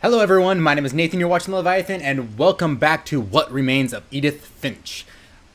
Hello everyone, my name is Nathan, you're watching Leviathan, and welcome back to What Remains of Edith Finch.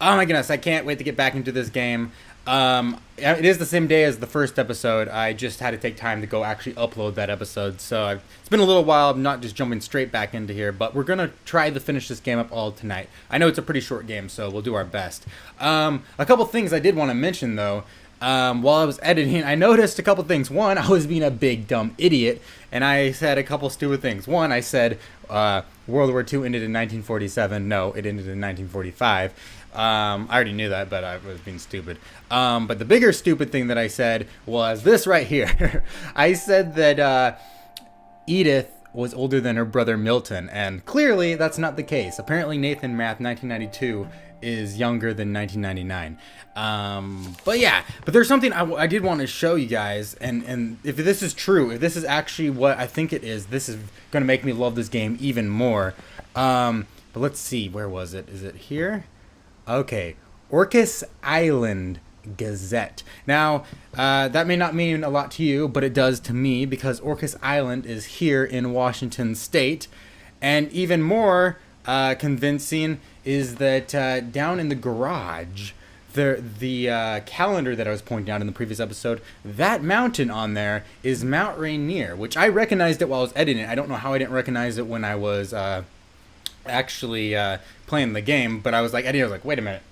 Oh my goodness, I can't wait to get back into this game. It is the same day as the first episode. I just had to take time to go actually upload that episode, so it's been a little while. I'm not just jumping straight back into here, but we're going to try to finish this game up all tonight. I know it's a pretty short game, so we'll do our best. A couple things I did want to mention, though. While I was editing, I noticed a couple things. One, I was being a big dumb idiot, and I said a couple stupid things. One, I said World War II ended in 1947. No, it ended in 1945. I already knew that, but I was being stupid. But the bigger stupid thing that I said was this right here. I said that Edith was older than her brother Milton, and clearly that's not the case. Apparently Nathan Math 1992 is younger than 1999. But there's something I did want to show you guys, and if this is true, if this is actually what I think it is, this is going to make me love this game even more. But let's see, where was it? Is it here? Okay, Orcas Island Gazette. Now, that may not mean a lot to you, but it does to me, because Orcas Island is here in Washington State, and even more convincing is that down in the garage, the calendar that I was pointing out in the previous episode, that mountain on there is Mount Rainier, which I recognized it while I was editing it. I don't know how I didn't recognize it when I was actually playing the game, but I was like, wait a minute,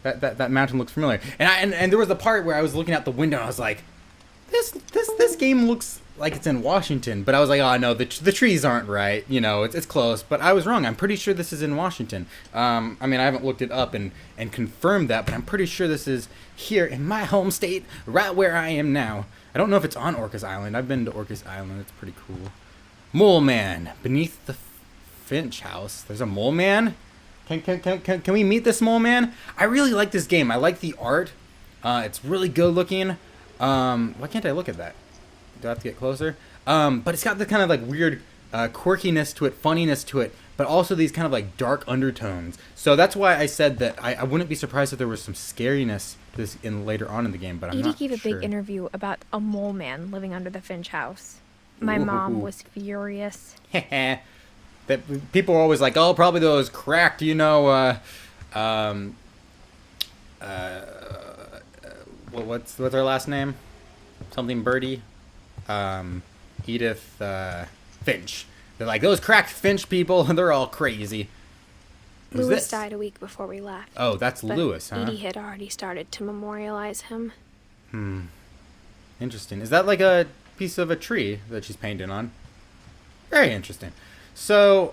that mountain looks familiar. And there was the part where I was looking out the window and I was like, this game looks like it's in Washington, but I was like, oh no, the trees aren't right, you know, it's close, but I was wrong. I'm pretty sure this is in Washington. I mean, I haven't looked it up and confirmed that, but I'm pretty sure this is here in my home state, right where I am now. I don't know if it's on Orcas Island. I've been to Orcas Island. It's pretty cool. Mole Man beneath the Finch house. There's a mole man. Can we meet this mole man? I really like this game. I like the art. It's really good looking. Why can't I look at that? Do I have to get closer? But it's got the kind of like weird quirkiness to it, funniness to it, but also these kind of like dark undertones. So that's why I said that I wouldn't be surprised if there was some scariness to this later on in the but I'm not sure. Edie gave a big interview about a mole man living under the Finch house. My mom was furious. That people are always like, oh, probably those cracked, you know, what's her last name? Something Birdie. Edith Finch. They're like, those cracked Finch people, they're all crazy. Who's Lewis this? died a week before we left. Oh, that's Lewis, huh? Edie had already started to memorialize him. Interesting. Is that like a piece of a tree that she's painted on? Very interesting. So,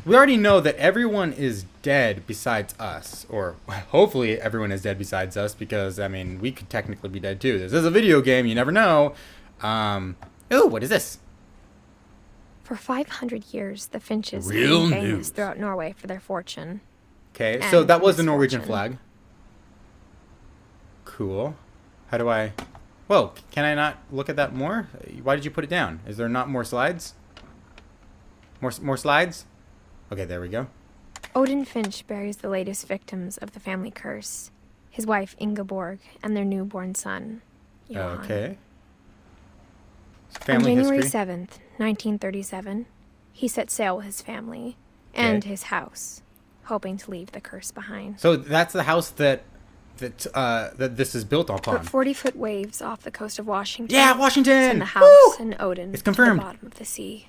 we already know that everyone is dead besides us. Or, hopefully everyone is dead besides us, because, I mean, we could technically be dead too. This is a video game, you never know. Ooh, what is this? For 500 years, the Finches Real have been famous news. throughout Norway for their fortune. Okay, so that was the misfortune. Norwegian flag. Cool. How do I... Whoa, can I not look at that more? Why did you put it down? Is there not more slides? More slides? Okay, there we go. Odin Finch buries the latest victims of the family curse, his wife Ingeborg and their newborn son, Johan. Okay. On Family January history. 7th, 1937, he set sail with his family and his house, hoping to leave the curse behind. So that's the house that this is built upon. Put 40-foot waves off the coast of Washington. Yeah, Washington! Send the house Woo! and Odin It's confirmed. to the bottom of the sea.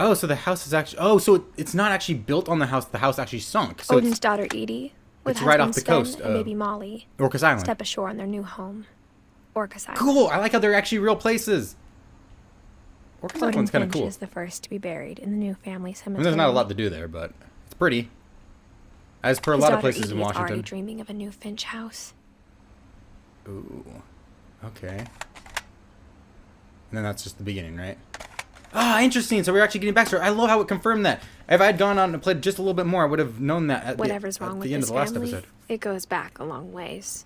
Oh, so the house is actually... Oh, so it's not actually built on the house. The house actually sunk. So Odin's daughter Edie, with it's right husband off the Sven coast and of baby Molly, Orcas Island. step ashore on their new home, Orcas Island. Cool. I like how they're actually real places. Orcas Odin Island's kind of Finch cool. is the first to be buried in the new family I cemetery. mean, there's not a lot to do there, but it's pretty. As per a His lot of daughter places Edie in is already Washington. dreaming of a new Finch house. Ooh. Okay. And then that's just the beginning, right? Ah, interesting. So we're actually getting backstory. I love how it confirmed that. If I had gone on and played just a little bit more, I would have known that at Whatever's wrong with the end of this the last family, episode. it goes back a long ways.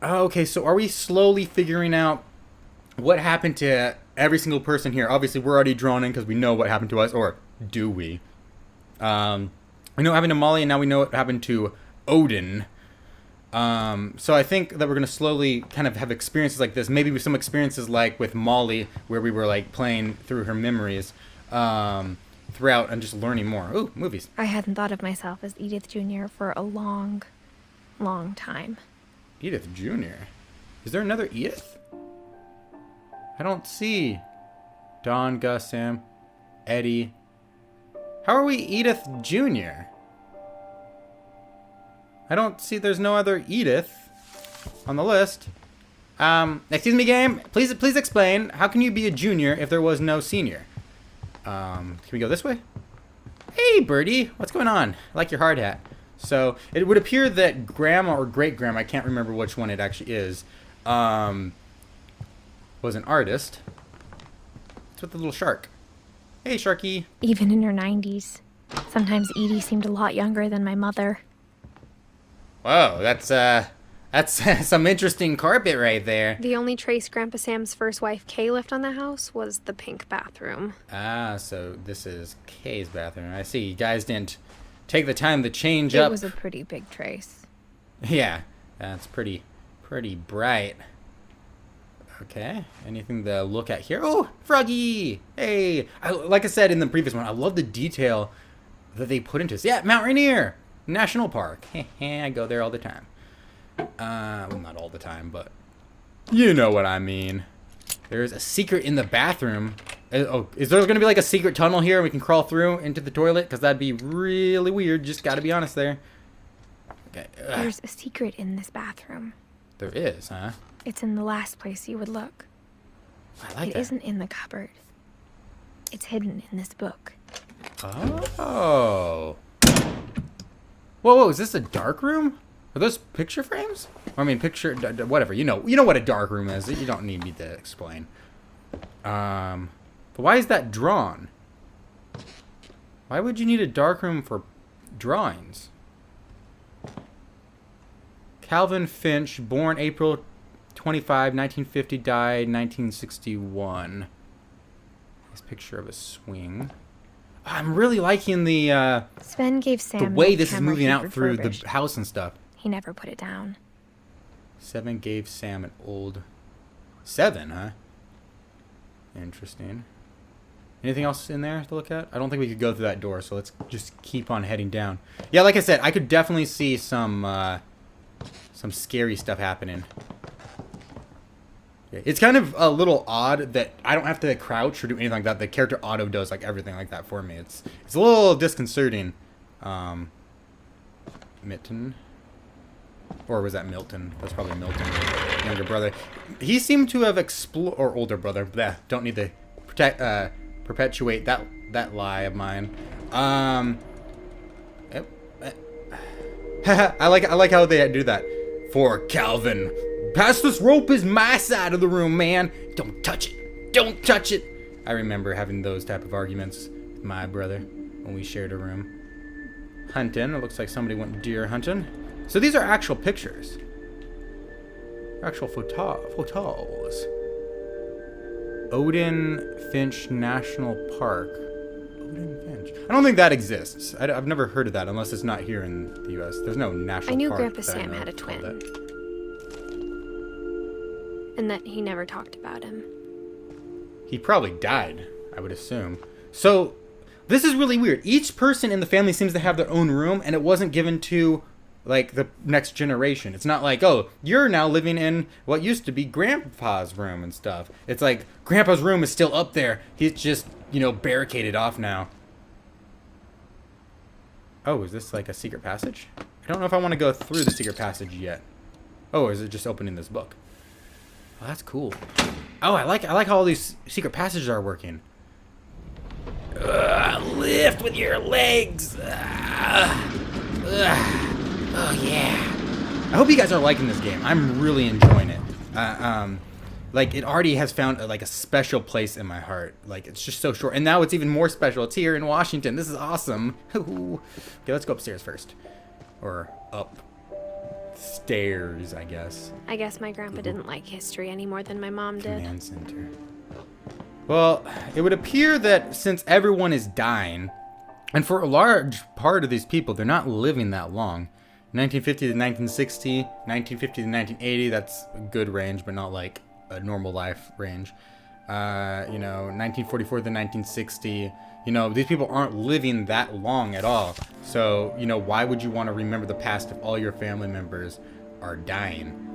Oh, okay. So are we slowly figuring out what happened to every single person here? Obviously, we're already drawn in because we know what happened to us, or do we? We know what happened to Molly, and now we know what happened to Odin. So I think that we're going to slowly kind of have experiences like this. Maybe with some experiences like with Molly, where we were like playing through her memories throughout and just learning more. Ooh, movies. I hadn't thought of myself as Edith Jr. for a long, long time. Edith Jr.? Is there another Edith? I don't see Don, Gus, Sam, Eddie. How are we Edith Jr.? I don't see, there's no other Edith on the list. Excuse me, game. Please explain. How can you be a junior if there was no senior? Can we go this way? Hey, Birdie. What's going on? I like your hard hat. So, it would appear that Grandma or Great-Grandma, I can't remember which one it actually is, was an artist. It's with the little shark. Hey, Sharky. Even in her 90s. Sometimes Edie seemed a lot younger than my mother. Whoa, that's some interesting carpet right there. The only trace Grandpa Sam's first wife, Kay, left on the house was the pink bathroom. Ah, so this is Kay's bathroom. I see. You guys didn't take the time to change up. It was a pretty big trace. Yeah, that's pretty bright. Okay, anything to look at here? Oh, Froggy! Hey! Like I said in the previous one, I love the detail that they put into this. Yeah, Mount Rainier National Park. I go there all the time. Well, not all the time, but you know what I mean. There's a secret in the bathroom. Oh, is there going to be like a secret tunnel here we can crawl through into the toilet? Because that'd be really weird. Just got to be honest there. Okay. There's a secret in this bathroom. There is, huh? It's in the last place you would look. I like that. It isn't in the cupboard. It's hidden in this book. Oh. Whoa, is this a dark room? Are those picture frames? I mean, whatever. You know what a dark room is. You don't need me to explain. But why is that drawn? Why would you need a dark room for drawings? Calvin Finch, born April 25, 1950, died 1961. This picture of a swing. I'm really liking the Sven gave Sam the way this is camera moving he out through the refurbished. house and stuff. He never put it down. 7 gave Sam an old 7, huh? Interesting. Anything else in there to look at? I don't think we could go through that door, so let's just keep on heading down. Yeah, like I said, I could definitely see some scary stuff happening. It's kind of a little odd that I don't have to crouch or do anything like that. The character auto does like everything like that for me. It's a little disconcerting. Mitten. Or was that Milton? That's probably Milton, younger brother. He seemed to have or older brother. Bleh, don't need to perpetuate that lie of mine. I like how they do that. For Calvin, pass this rope is my side of the room, man. Don't touch it. Don't touch it. I remember having those type of arguments with my brother when we shared a room. Hunting. It looks like somebody went deer hunting. So these are actual pictures. Actual photos. Odin Finch National Park. Odin Finch. I don't think that exists. I've never heard of that unless it's not here in the U.S. There's no national park. I knew Grandpa that Sam know had a called twin. that. And that he never talked about him. He probably died, I would assume. So, this is really weird. Each person in the family seems to have their own room, and it wasn't given to, like, the next generation. It's not like, oh, you're now living in what used to be Grandpa's room and stuff. It's like, Grandpa's room is still up there. He's just, barricaded off now. Oh, is this like a secret passage? I don't know if I want to go through the secret passage yet. Oh, or is it just opening this book? Oh, that's cool. Oh, I like how all these secret passages are working. Lift with your legs. Oh yeah. I hope you guys are liking this game. I'm really enjoying it. Like it already has found a special place in my heart. Like it's just so short, and now it's even more special. It's here in Washington. This is awesome. Okay, let's go upstairs first, or up. Stairs, I guess. I guess my grandpa didn't like history any more than my mom did. Command center. Well, it would appear that since everyone is dying, and for a large part of these people, they're not living that long. 1950 to 1960, 1950 to 1980, that's a good range, but not like a normal life range. 1944 to 1960, these people aren't living that long at all. So, why would you want to remember the past if all your family members are dying?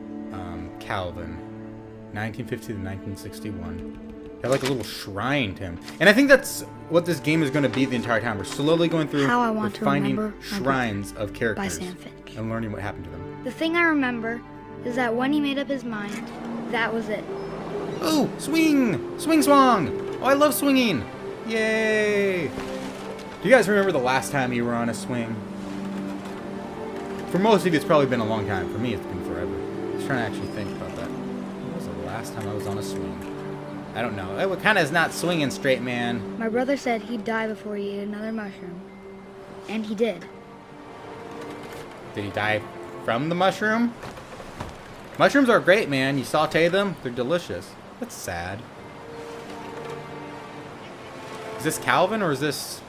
Calvin, 1950 to 1961. They have like a little shrine to him. And I think that's what this game is going to be the entire time. We're slowly going through, we're finding shrines of characters and learning what happened to them. The thing I remember is that when he made up his mind, that was it. Oh, swing! Swing swong! Oh, I love swinging! Yay! Do you guys remember the last time you were on a swing? For most of you, it's probably been a long time. For me, it's been forever. I was trying to actually think about that. When was the last time I was on a swing? I don't know. It kind of is not swinging straight, man. My brother said he'd die before he ate another mushroom. And he did. Did he die from the mushroom? Mushrooms are great, man. You saute them, they're delicious. That's sad. Is this Calvin or is this...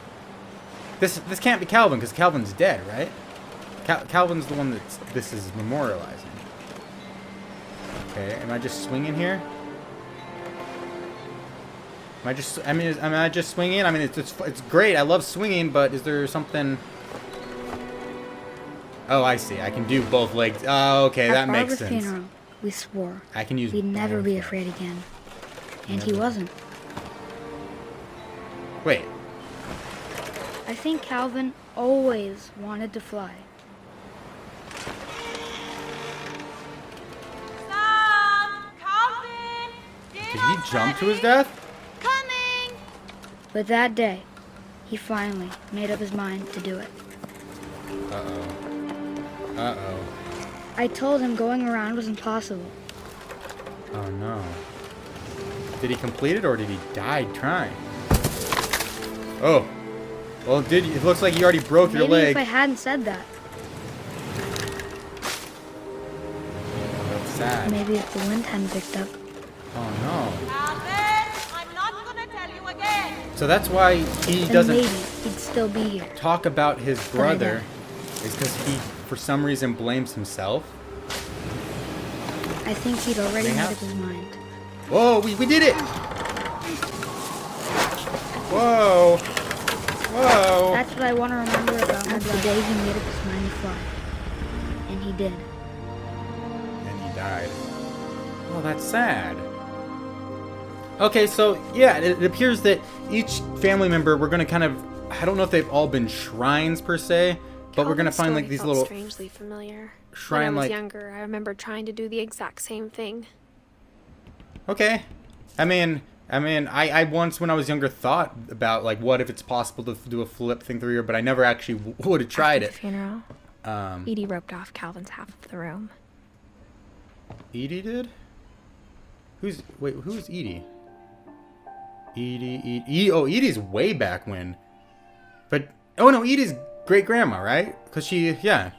This can't be Calvin because Calvin's dead, right? Calvin's the one this is memorializing. Okay, am I just swinging here? Am I just swinging? I mean, it's great. I love swinging, but is there something... Oh, I see. I can do both legs. Oh, okay, that makes sense. At Barbara's funeral, we swore I can use we'd never be afraid again. And he wasn't. Wait. I think Calvin always wanted to fly. Stop! Calvin! Did he jump to his death? Coming! But that day, he finally made up his mind to do it. Uh-oh. Uh-oh. I told him going around was impossible. Oh, no. Did he complete it, or did he die trying? Oh. Well, it looks like you already broke your leg. Maybe if I hadn't said that. That's sad. Maybe if the wind hadn't picked up. Oh, no. Calvin, I'm not gonna tell you again. So that's why he Then doesn't maybe he'd still be here. talk about his I brother, don't. is because he, for some reason, blames himself. I think he'd already made up his mind. Whoa, we did it! Whoa! Whoa! That's what I want to remember about the day he made up his mind to fly. And he did. And he died. Oh, that's sad. Okay, so, yeah, it appears that each family member, we're going to kind of... I don't know if they've all been shrines, per se, but we're going to find, like, these little... strangely familiar. Shrine, when I was like... younger, I remember trying to do the exact same thing. Okay. I once, when I was younger, thought about, like, what if it's possible to do a flip thing through here, but I never actually would have tried After the it. funeral, Edie roped off Calvin's half of the room. Edie did? Who's Edie? Edie. Oh, Edie's way back when. But, oh no, Edie's great-grandma, right? Because she, yeah.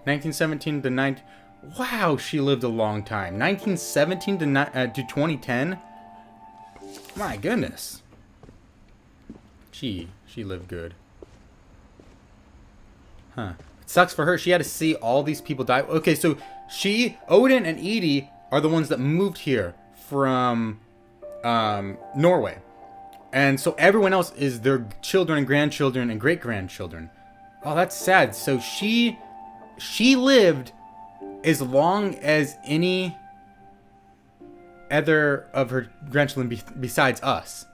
1917 to 19... Wow, she lived a long time. 1917 to 2010? My goodness. She lived good. Huh. It sucks for her. She had to see all these people die. Okay, so Odin and Edie are the ones that moved here from Norway. And so everyone else is their children and grandchildren and great-grandchildren. Oh, that's sad. So she lived as long as any other of her grandchildren besides us.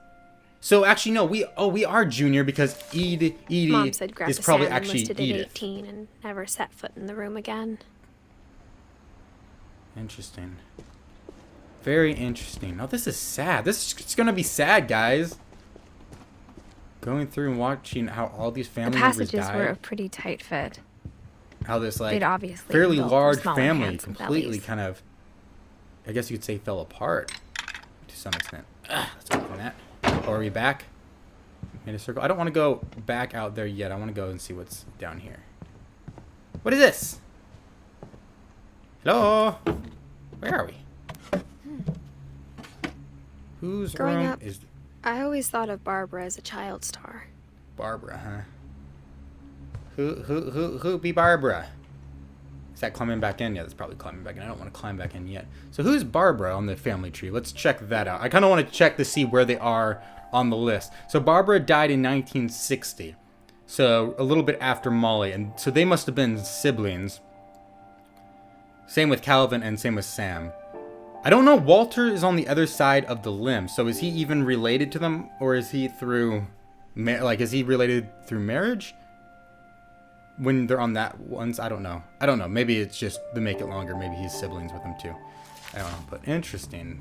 So actually, no, we are junior because Edie Mom said grab is probably Sam actually enlisted Edith. at 18 and never set foot in the room again. Interesting. Very interesting. Oh, this is sad. It's gonna be sad, guys. Going through and watching how all these family The members passages died. were a pretty tight fit. How this like They'd obviously fairly built for large smaller family hands and completely bellies. kind of, I guess you could say, fell apart to some extent. Let's open that. Oh, are we back? Made a circle. I don't want to go back out there yet. I want to go and see what's down here. What is this? Hello? Where are we? Whose Growing room up, is I always thought of Barbara as a child star. Barbara, huh? Who be Barbara? Is that climbing back in? Yeah, that's probably climbing back in. I don't want to climb back in yet. So who's Barbara on the family tree? Let's check that out. I kind of want to check to see where they are on the list. So Barbara died in 1960. So a little bit after Molly. And so they must have been siblings. Same with Calvin and same with Sam. I don't know. Walter is on the other side of the limb. So is he even related to them? Or is he through... is he related through marriage? When they're on that ones, I don't know. Maybe it's just to make it longer. Maybe he's siblings with them too. I don't know, but interesting.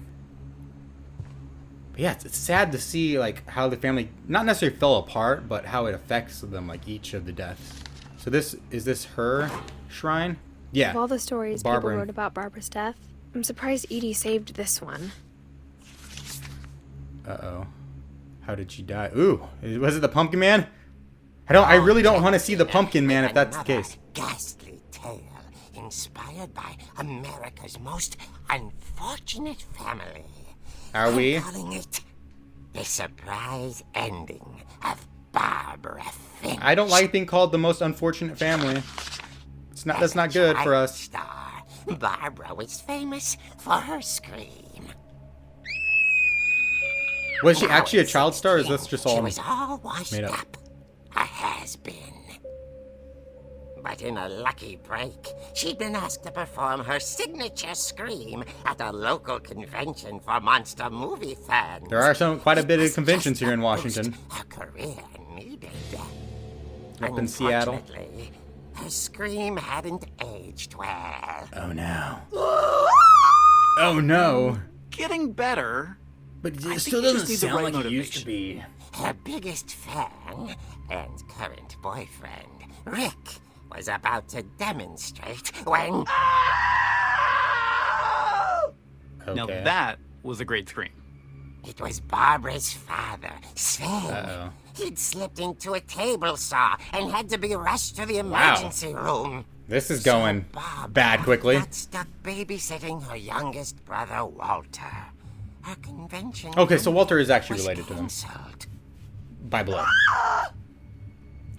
But yeah, it's sad to see like how the family not necessarily fell apart, but how it affects them, like each of the deaths. So is this her shrine? Yeah. Of all the stories Barbara people wrote about Barbara's death, I'm surprised Edie saved this one. Uh-oh. How did she die? Ooh, was it the Pumpkin Man? I really don't want to see the Pumpkin Man if that's the case. Ghastly tale inspired by America's most unfortunate family. Are we? I'm calling it the surprise ending of Barbara Finch. I don't like being called the most unfortunate family. That's not good for us. Star, Barbara was famous for her scream. Was she actually a child star, or is this just She all was all washed made up? up. A has-been. But in a lucky break, she'd been asked to perform her signature scream at a local convention for monster movie fans. There are quite a bit of conventions here in Washington. Her career needed. Up in Seattle. Unfortunately, her scream hadn't aged well. Oh no. Oh no. Getting better. But I it think still you just doesn't need the sound right like it used to motivation. be. Her biggest fan and current boyfriend, Rick, was about to demonstrate when... Okay. Now that was a great scream. It was Barbara's father, Sven. Uh-oh. He'd slipped into a table saw and had to be rushed to the emergency room. This is going Barbara bad quickly. got stuck babysitting her youngest brother, Walter. Her convention... Okay, so Walter is actually was related to them canceled. by blood.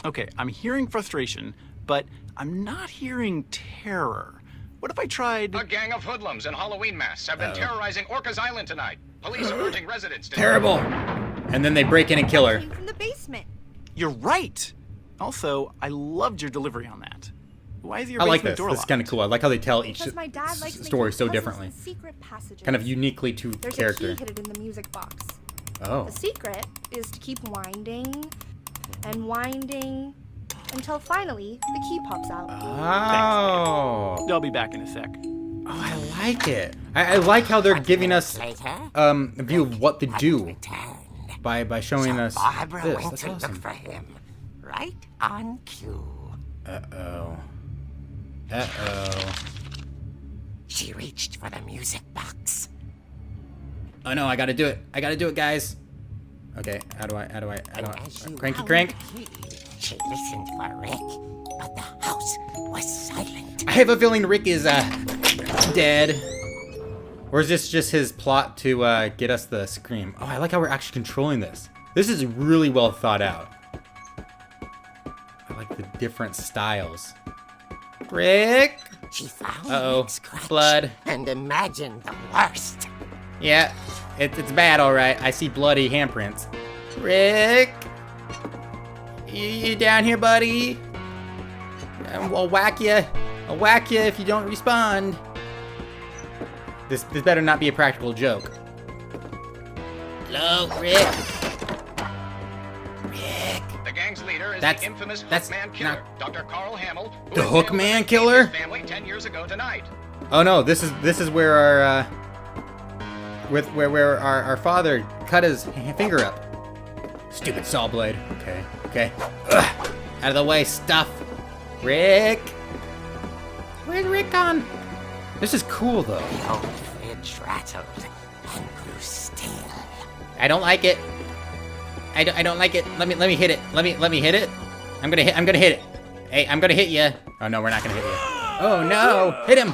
Okay, I'm hearing frustration, but I'm not hearing terror. What if I tried... A gang of hoodlums in Halloween masks have been terrorizing Orcas Island tonight. Police are urging residents to... Terrible. And then they break in and kill her. Came from the basement. You're right! Also, I loved your delivery on that. Why is your I like basement this. door This is locked? kind of cool. I like how they tell each Because my dad likes story making so puzzles differently. and secret passages. Kind of uniquely to There's character. a key hidden in the music box. Oh. The secret is to keep winding and winding until finally the key pops out. Oh. I'll be back in a sec. Oh, I like it. I like how they're giving us Later, a view of what to do returned. by showing So us Barbara this. went That's to awesome. look for him, right on cue. Uh-oh. Uh-oh. She reached for the music box. Oh no, I gotta do it. I gotta do it, guys. Okay, how do I, And as she cranky wound crank? the key, she listened for Rick, but the house was silent. I have a feeling Rick is, dead. Or is this just his plot to, get us the scream? Oh, I like how we're actually controlling this. This is really well thought out. I like the different styles. Rick? She found Uh-oh. Rick's crutch Blood. and imagined the worst. Yeah, it's bad, all right. I see bloody handprints. Rick? You down here, buddy? I'll whack you. I'll whack you if you don't respond. This better not be a practical joke. Hello, Rick? Rick? The gang's leader is That's- the infamous that's Hookman Killer, not- Dr. Carl Hamill, who The was killed Hookman by Killer? his family 10 years ago tonight. Oh no, this is where our where our father cut his finger up. Stupid saw blade. Okay. Ugh. Out of the way, stuff. Rick. Where's Rick gone? This is cool though. The old fridge rattled and grew still. I don't like it. I don't like it. Let me hit it. Let me hit it. I'm gonna hit it. Hey, I'm gonna hit you. Oh no, we're not gonna hit you. Oh no! Hit him!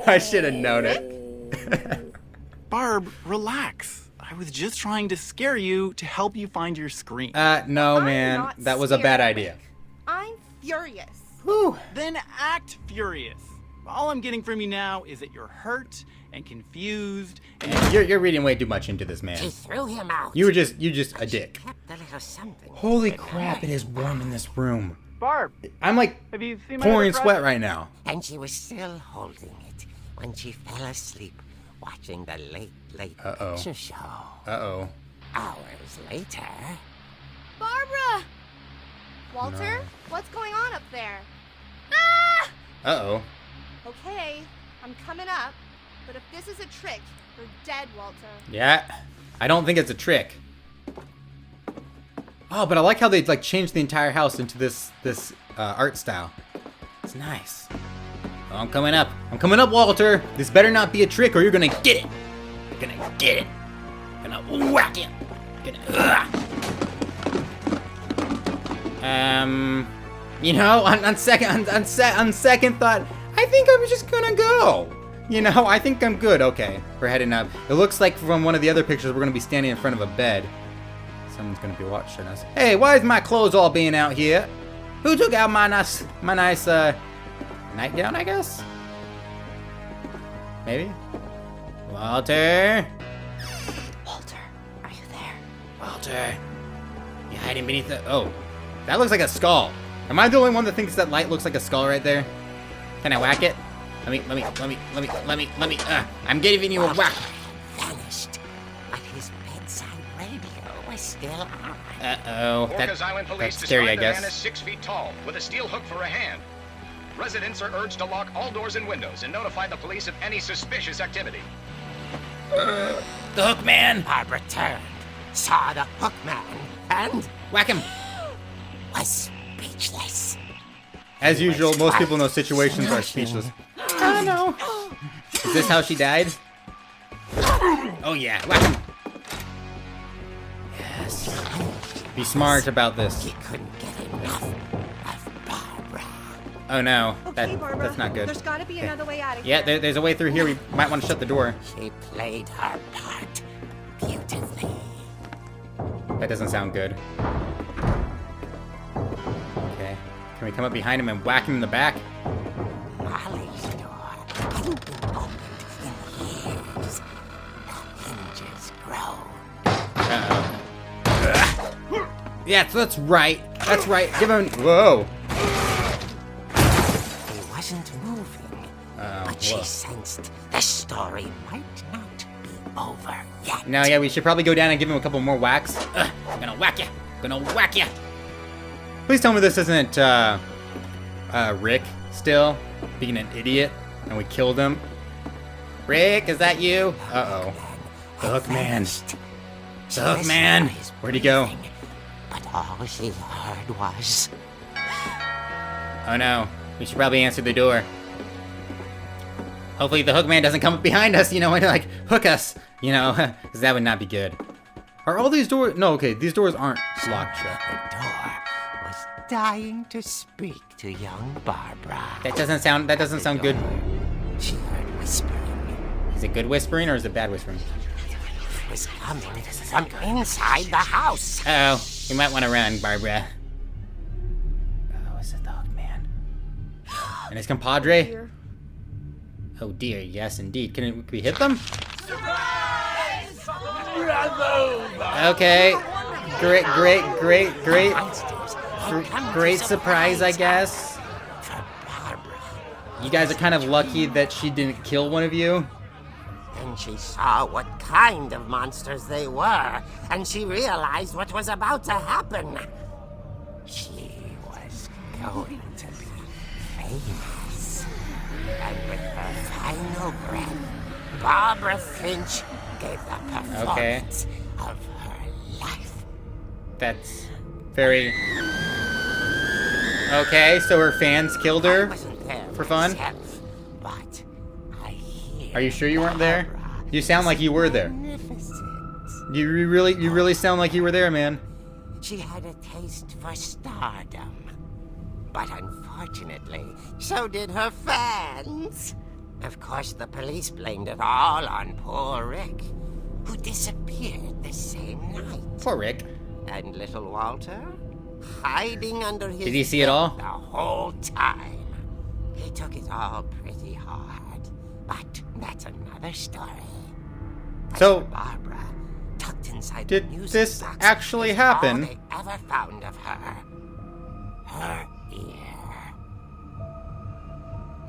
I should have known it. Barb, relax. I was just trying to scare you to help you find your scream. No, I'm man, not that was a bad scared, idea. Rick. I'm furious. Whew. then act furious. All I'm getting from you now is that you're hurt and confused and You're reading way too much into this, man. She threw him out. You're just a dick. Kept a little something. Holy crap! It is warm in this room. Barb, I'm like have you seen my pouring other sweat right now. And she was still holding it when she fell asleep watching the late Uh-oh. picture show. Uh-oh. Hours later. Barbara! Walter, what's going on up there? Uh-oh. Okay, I'm coming up, but if this is a trick, you're dead, Walter. Yeah. I don't think it's a trick. Oh, but I like how they like changed the entire house into this art style. It's nice. Oh, I'm coming up. I'm coming up, Walter. This better not be a trick, or you're gonna get it. You're gonna get it. Gonna whack it. You know, on second thought, I think I'm just gonna go. You know, I think I'm good. Okay, we're heading up. It looks like from one of the other pictures, we're gonna be standing in front of a bed. Someone's gonna be watching us. Hey, why is my clothes all being out here? Who took out my nice nightgown, I guess? Maybe? Walter? Walter, are you there? Walter? You hiding beneath the... Oh, that looks like a skull. Am I the only one that thinks that light looks like a skull right there? Can I whack it? Let me, I'm giving you a whack. Vanished, but his bedside radio was still on. Uh-oh. Orcas Island That's police scary, I describe the man guess. as 6 feet tall, with a steel hook for a hand. Residents are urged to lock all doors and windows and notify the police of any suspicious activity. The hook man! Barbara turned, saw the hook man, and Whack him! was speechless. As usual, most people in those situations are speechless. I don't know. Is this how she died? Oh yeah, whack him! Yes. Be smart about this. He couldn't get enough of Barbara. Oh no, Okay, Barbara. that's not good. There's gotta be another way out of Yeah, here. there's a way through here. We might want to shut the door. She played her part beautifully. That doesn't sound good. Okay. Can we come up behind him and whack him in the back? Molly's door hadn't been opened in years. The hinges grow. Uh-oh. Yeah, that's right. That's right. Give him... Whoa. He wasn't moving, Oh, but she whoa. sensed the story might not be over yet. No, yeah, we should probably go down and give him a couple more whacks. I'm gonna whack ya. Gonna whack ya. Please tell me this isn't, Rick still being an idiot and we killed him. Rick, is that you? Uh-oh. The hook man. The hook man. Where'd he go? But all she heard was... Oh no. We should probably answer the door. Hopefully the hook man doesn't come up behind us, you know, and like hook us, you know, because that would not be good. Are all these doors? No, okay, these doors aren't locked shut. The door was dying to speak to young Barbara. That doesn't sound good. She heard whispering. Is it good whispering or is it bad whispering? It was coming from inside the house. Uh-oh, we might want to run, Barbara. Oh, is it the hook man? And his compadre? Dear. Oh dear, yes indeed. Can we hit them? Okay. Great. Monsters Great surprise, I guess. for Barbara. You guys are kind of lucky that she didn't kill one of you. Then she saw what kind of monsters they were, and she realized what was about to happen. She was going to be famous. And with her final breath, Barbara Finch gave the performance of her life. That's very... Okay, so her fans killed I her wasn't there for fun? myself, but I hear Are you sure you weren't there? Barbara You sound like you were there. magnificent. You really sound like you were there, man. She had a taste for stardom. But unfortunately, so did her fans. Of course, the police blamed it all on poor Rick, who disappeared the same night. Poor Rick. And little Walter? hiding under his Did he see it bed all? the whole time. He took it all pretty hard. But that's another story. As So, for Barbara, tucked inside did the music this box actually is happen? all they ever found of her. Her ear.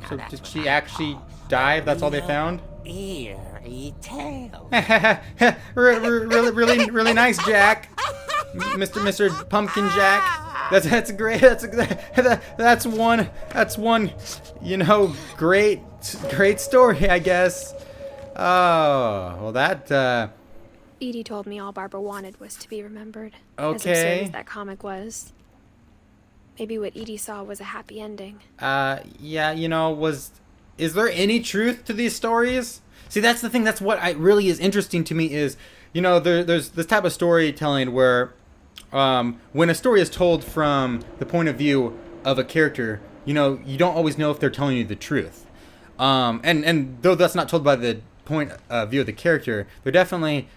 Now So that's did what she I actually call die if that's all they real found? Eerie tale. really nice, Jack. Mr. Pumpkin Jack. That's great. That's one. You know, great story, I guess. Oh, well, that. Edie told me all Barbara wanted was to be remembered. Okay. As absurd as that comic was. Maybe what Edie saw was a happy ending. Yeah, you know, is there any truth to these stories? See, that's the thing. That's what really is interesting to me is, you know, there's this type of storytelling where, when a story is told from the point of view of a character, you know, you don't always know if they're telling you the truth. And though that's not told by the point of view of the character, they're definitely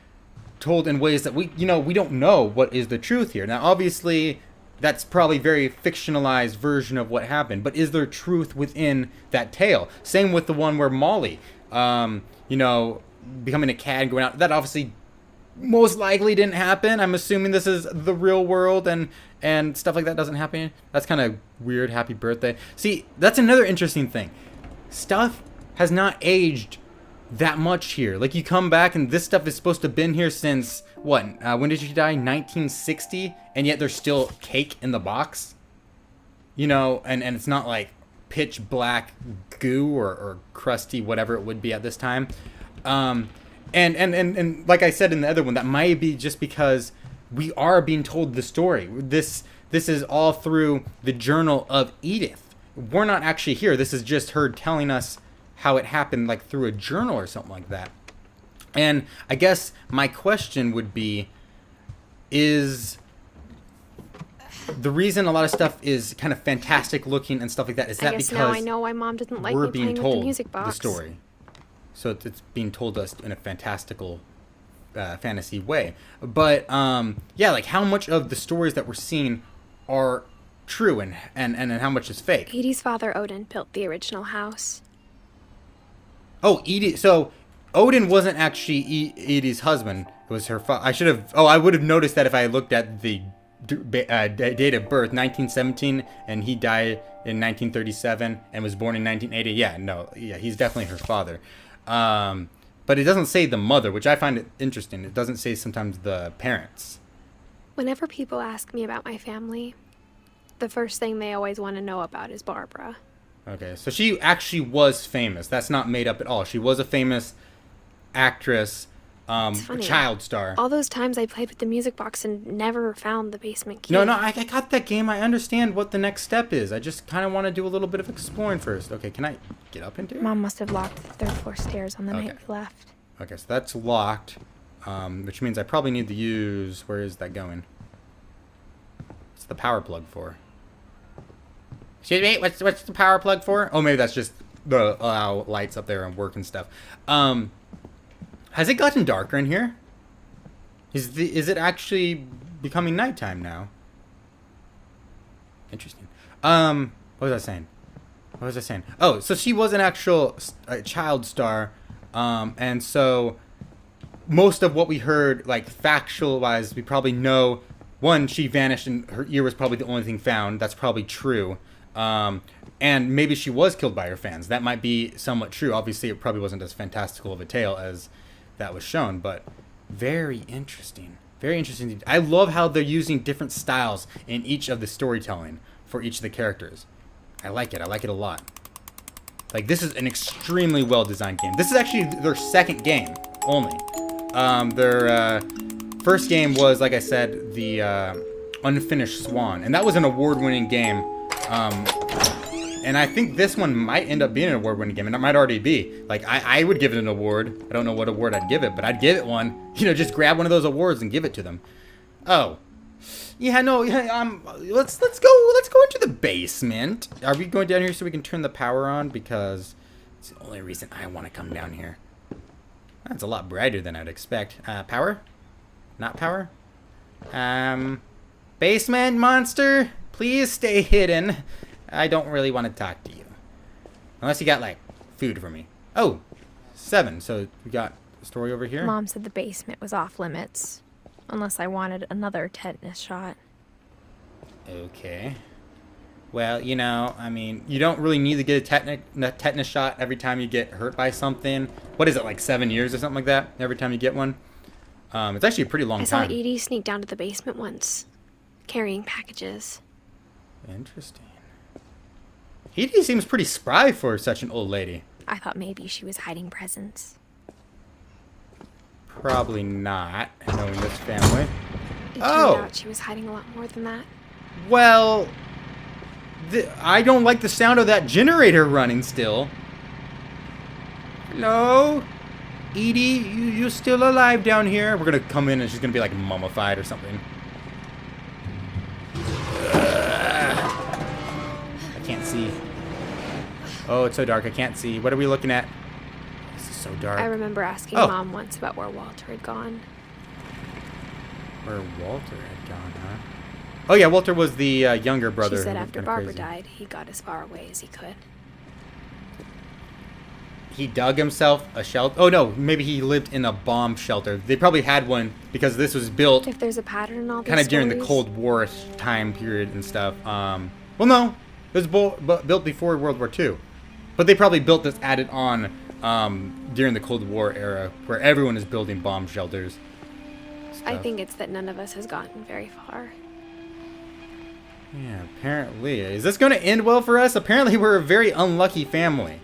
told in ways that we don't know what is the truth here. Now, obviously, that's probably a very fictionalized version of what happened, but is there truth within that tale? Same with the one where Molly, you know, becoming a cat and going out. That obviously most likely didn't happen. I'm assuming this is the real world and stuff like that doesn't happen. That's kind of weird. Happy birthday. See, that's another interesting thing. Stuff has not aged that much here. Like, you come back and this stuff is supposed to have been here since what? When did she die? 1960, and yet there's still cake in the box. You know, and it's not like pitch black goo or crusty whatever it would be at this time. And like I said in the other one, that might be just because we are being told the story. This is all through the journal of Edith. We're not actually here. This is just her telling us how it happened, like through a journal or something like that. And I guess my question would be, is the reason a lot of stuff is kind of fantastic looking and stuff like that, is that I guess because now I know why Mom didn't like we're me being playing with told the music box. the story? So it's being told us in a fantastical fantasy way. But yeah, like how much of the stories that we're seeing are true and how much is fake? Edie's father, Odin, built the original house. Oh, Edie. So Odin wasn't actually Edie's husband. It was her father. I would have noticed that if I looked at the date of birth, 1917, and he died in 1937 and was born in 1980. Yeah, he's definitely her father. But it doesn't say the mother, which I find it interesting. It doesn't say sometimes the parents. Whenever people ask me about my family, the first thing they always want to know about is Barbara. Okay, so she actually was famous. That's not made up at all. She was a famous actress, child star. All those times I played with the music box and never found the basement key. No, I got that game. I understand what the next step is. I just kind of want to do a little bit of exploring first. Okay, can I get up into it? Mom must have locked the third floor stairs on the night we left. Okay, so that's locked, which means I probably need to use... Where is that going? What's the power plug for? Excuse me, what's the power plug for? Oh, maybe that's just the lights up there and work and stuff. Has it gotten darker in here? Is it actually becoming nighttime now? Interesting. What was I saying? Oh, so she was an actual child star, and so most of what we heard, like factual wise, we probably know. One, she vanished and her ear was probably the only thing found. That's probably true. And maybe she was killed by her fans. That might be somewhat true. Obviously, it probably wasn't as fantastical of a tale as that was shown, but very interesting. Very interesting. I love how they're using different styles in each of the storytelling for each of the characters. I like it. I like it a lot. Like, this is an extremely well-designed game. This is actually their second game only. Their first game was, like I said, the Unfinished Swan, and that was an award-winning game. And I think this one might end up being an award-winning game, and it might already be. Like, I would give it an award. I don't know what award I'd give it, but I'd give it one. You know, just grab one of those awards and give it to them. Oh. Yeah, no, let's go into the basement. Are we going down here so we can turn the power on? Because it's the only reason I want to come down here. That's a lot brighter than I'd expect. Power? Not power? Basement monster, please stay hidden. I don't really want to talk to you. Unless you got, like, food for me. Oh, 7. So we got a story over here. Mom said the basement was off limits. Unless I wanted another tetanus shot. Okay. Well, you know, I mean, you don't really need to get a tetanus shot every time you get hurt by something. What is it, like 7 years or something like that? Every time you get one? It's actually a pretty long I saw time. Edie sneak down to the basement once, carrying packages. Interesting. Edie seems pretty spry for such an old lady. I thought maybe she was hiding presents. Probably not, knowing this family. It turned out she was hiding a lot more than that. Well, I don't like the sound of that generator running still. Hello? Edie, you still alive down here? We're gonna come in and she's gonna be like mummified or something. I can't see. Oh, it's so dark, I can't see. What are we looking at? This is so dark. I remember asking Mom once about where Walter had gone. Where Walter had gone, huh? Oh yeah, Walter was the younger brother. She said who was after kinda Barbara crazy. died, he got as far away as he could. He dug himself a shelter. Oh no, maybe he lived in a bomb shelter. They probably had one because this was built If there's a pattern in all these kind of during the stories- Cold War time period and stuff. Well, no, it was built before World War II, but they probably built this added on during the Cold War era, where everyone is building bomb shelters. I think it's that none of us has gotten very far. Yeah, apparently. Is this going to end well for us? Apparently, we're a very unlucky family.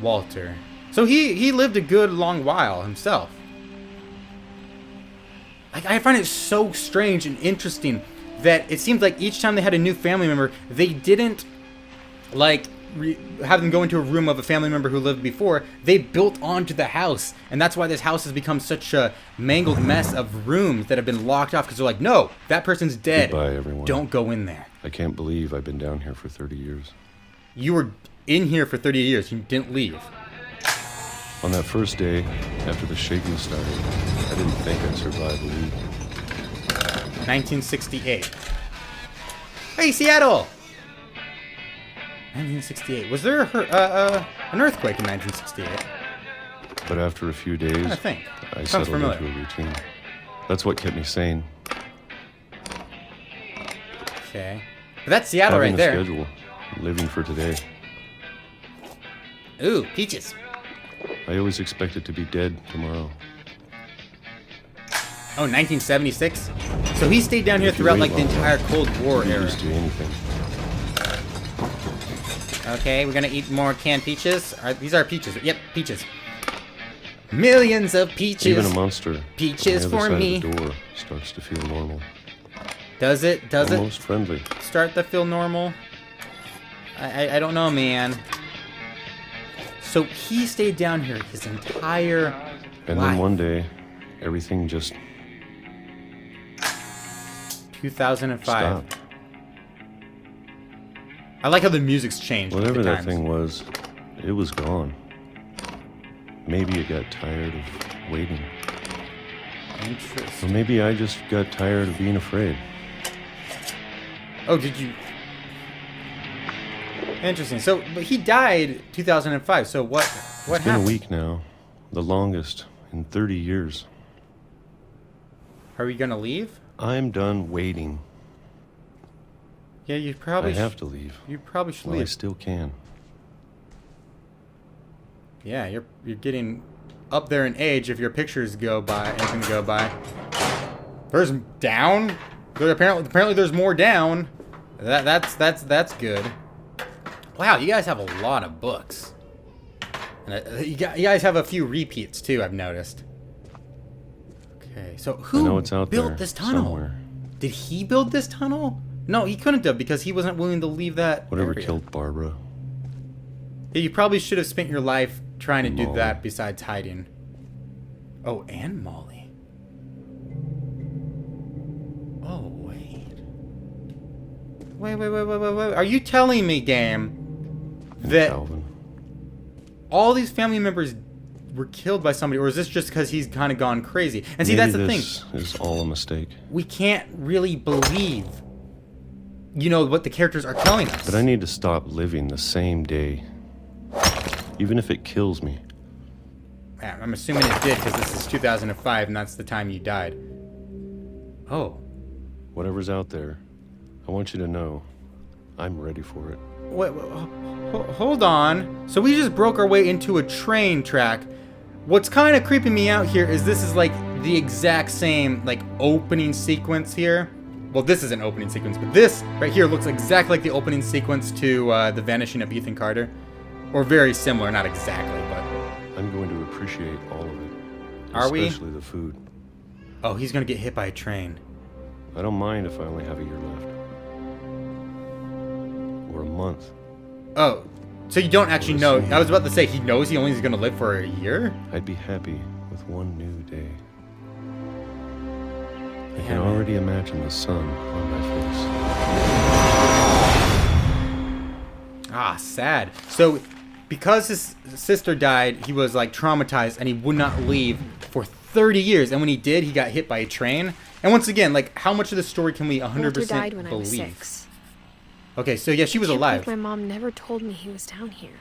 Walter. So he lived a good long while himself. I find it so strange and interesting that it seems like each time they had a new family member, they didn't like have them go into a room of a family member who lived before. They built onto the house, and that's why this house has become such a mangled mess of rooms that have been locked off because they're like, no, that person's dead. Goodbye, everyone. Don't go in there. I can't believe I've been down here for 30 years. You were in here for 30 years. You didn't leave. On that first day, after the shaking started, I didn't think I'd survive a week. 1968. Hey, Seattle! 1968. Was there an earthquake in 1968? But after a few days, I think. I Sounds settled familiar. into a routine. That's what kept me sane. Okay. But that's Seattle Having right there. a schedule, living for today. Ooh, peaches. I always expected to be dead tomorrow. Oh, 1976? So he stayed down here If you throughout wait like the long entire Cold War You're era. used to anything. Okay, we're gonna eat more canned peaches. These are peaches. Yep, peaches. Millions of peaches. Even a monster Peaches on the other for side me. of the door starts to feel normal. Does it? Does Almost friendly. it start to feel normal? I don't know, man. So he stayed down here his entire And life. then one day, everything just 2005. stopped. I like how the music's changed. with Whatever the that times. thing was, it was gone. Maybe it got tired of waiting. Or Interesting. maybe I just got tired of being afraid. Oh, did you? Interesting. So, but he died 2005. So what It's been happened? a week now, the longest in 30 years. Are we gonna leave? I'm done waiting. Yeah, you probably I have to leave. You probably should Well, I leave. still can. Yeah, you're getting up there in age if your pictures go by, anything go by. There's down. There apparently there's more down. That's good. Wow, you guys have a lot of books. And you guys have a few repeats too, I've noticed. Okay, so I who know it's out built there this tunnel? somewhere. Did he build this tunnel? No, he couldn't have because he wasn't willing to leave that Whatever area. killed Barbara. Yeah, you probably should have spent your life trying to do Molly. that besides hiding. Oh, and Molly. Oh, wait. Wait. Are you telling me, game, And that Calvin. all these family members were killed by somebody, or is this just because he's kind of gone crazy? And see, Maybe that's the thing. this is all a mistake. We can't really believe, you know, what the characters are telling us. But I need to stop living the same day, even if it kills me. Yeah, I'm assuming it did because this is 2005 and that's the time you died. Oh. Whatever's out there, I want you to know I'm ready for it. Wait, hold on. So we just broke our way into a train track. What's kind of creeping me out here is this is like the exact same like opening sequence here. Well, this is an opening sequence, but this right here looks exactly like the opening sequence to The Vanishing of Ethan Carter. Or very similar, not exactly, but... I'm going to appreciate all of it. Are we? Especially the food. Oh, he's gonna get hit by a train. I don't mind if I only have a year left. Or a month. Oh, so you don't actually know. I was about to say, he knows he only is gonna live for a year? I'd be happy with one new day. I Yeah, can man. already imagine the sun on my face. Ah, sad. So, because his sister died, he was like traumatized and he would not leave for 30 years. And when he did, he got hit by a train. And once again, like, how much of the story can we 100% Walter died when I was believe? 6. Okay, so yeah, she was Can't alive. believe my mom never told me he was down here.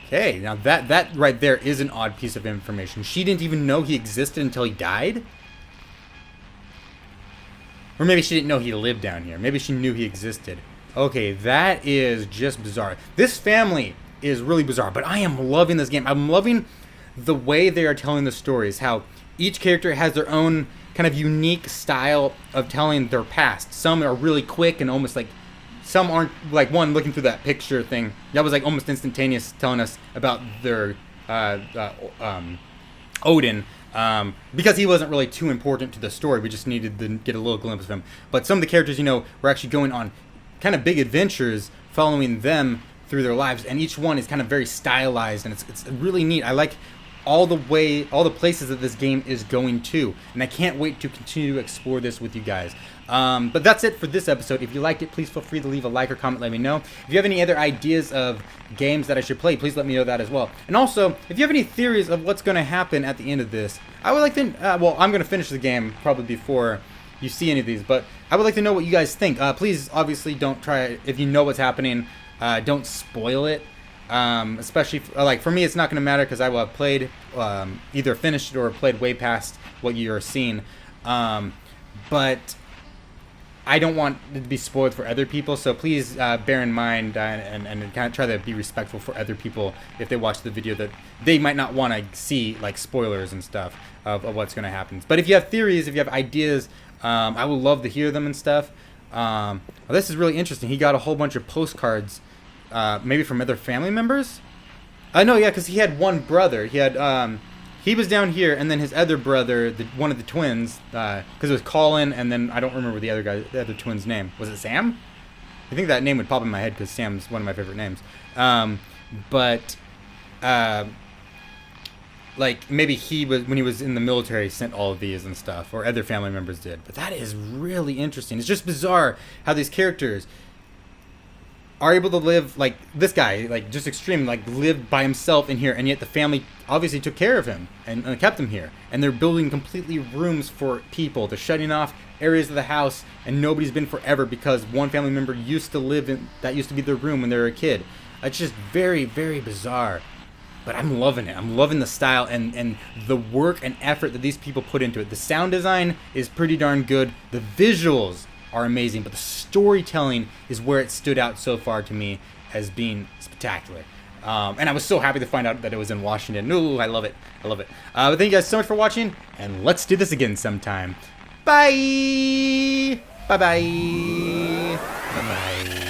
Okay, now that right there is an odd piece of information. She didn't even know he existed until he died? Or maybe she didn't know he lived down here. Maybe she knew he existed. Okay, that is just bizarre. This family is really bizarre, but I am loving this game. I'm loving the way they are telling the stories, how each character has their own kind of unique style of telling their past. Some are really quick and almost like, some aren't, like one looking through that picture thing, that was like almost instantaneous, telling us about their Odin, because he wasn't really too important to the story. We just needed to get a little glimpse of him. But some of the characters, you know, were actually going on kind of big adventures, following them through their lives, and each one is kind of very stylized, and it's really neat. I like all the places that this game is going to, and I can't wait to continue to explore this with you guys. But that's it for this episode. If you liked it, please feel free to leave a like or comment, let me know. If you have any other ideas of games that I should play, please let me know that as well. And also, if you have any theories of what's going to happen at the end of this, I would like to, well, I'm going to finish the game probably before you see any of these, but I would like to know what you guys think. Please, obviously, don't try, if you know what's happening, don't spoil it. Especially, like, for me, it's not going to matter because I will have played, either finished or played way past what you're seeing. But I don't want it to be spoiled for other people, so please bear in mind and kind of try to be respectful for other people if they watch the video, that they might not want to see, like, spoilers and stuff of what's going to happen. But if you have theories, if you have ideas, I would love to hear them and stuff. Well, this is really interesting. He got a whole bunch of postcards, maybe from other family members? No, yeah, because he had one brother. He had, he was down here, and then his other brother, one of the twins, because it was Colin, and then I don't remember the other twin's name. Was it Sam? I think that name would pop in my head because Sam's one of my favorite names. Like, maybe he was, when he was in the military, sent all of these and stuff, or other family members did. But that is really interesting. It's just bizarre how these characters are able to live, like, this guy, like, just extreme, like, lived by himself in here, and yet the family obviously took care of him and kept him here. And they're building completely rooms for people. They're shutting off areas of the house, and nobody's been forever because one family member used to live in, that used to be their room when they were a kid. It's just very, very bizarre. But I'm loving it. I'm loving the style and the work and effort that these people put into it. The sound design is pretty darn good. The visuals are amazing, but the storytelling is where it stood out so far to me as being spectacular. And I was so happy to find out that it was in Washington. Ooh, I love it. I love it. But thank you guys so much for watching, and let's do this again sometime. Bye! Bye-bye! Bye-bye.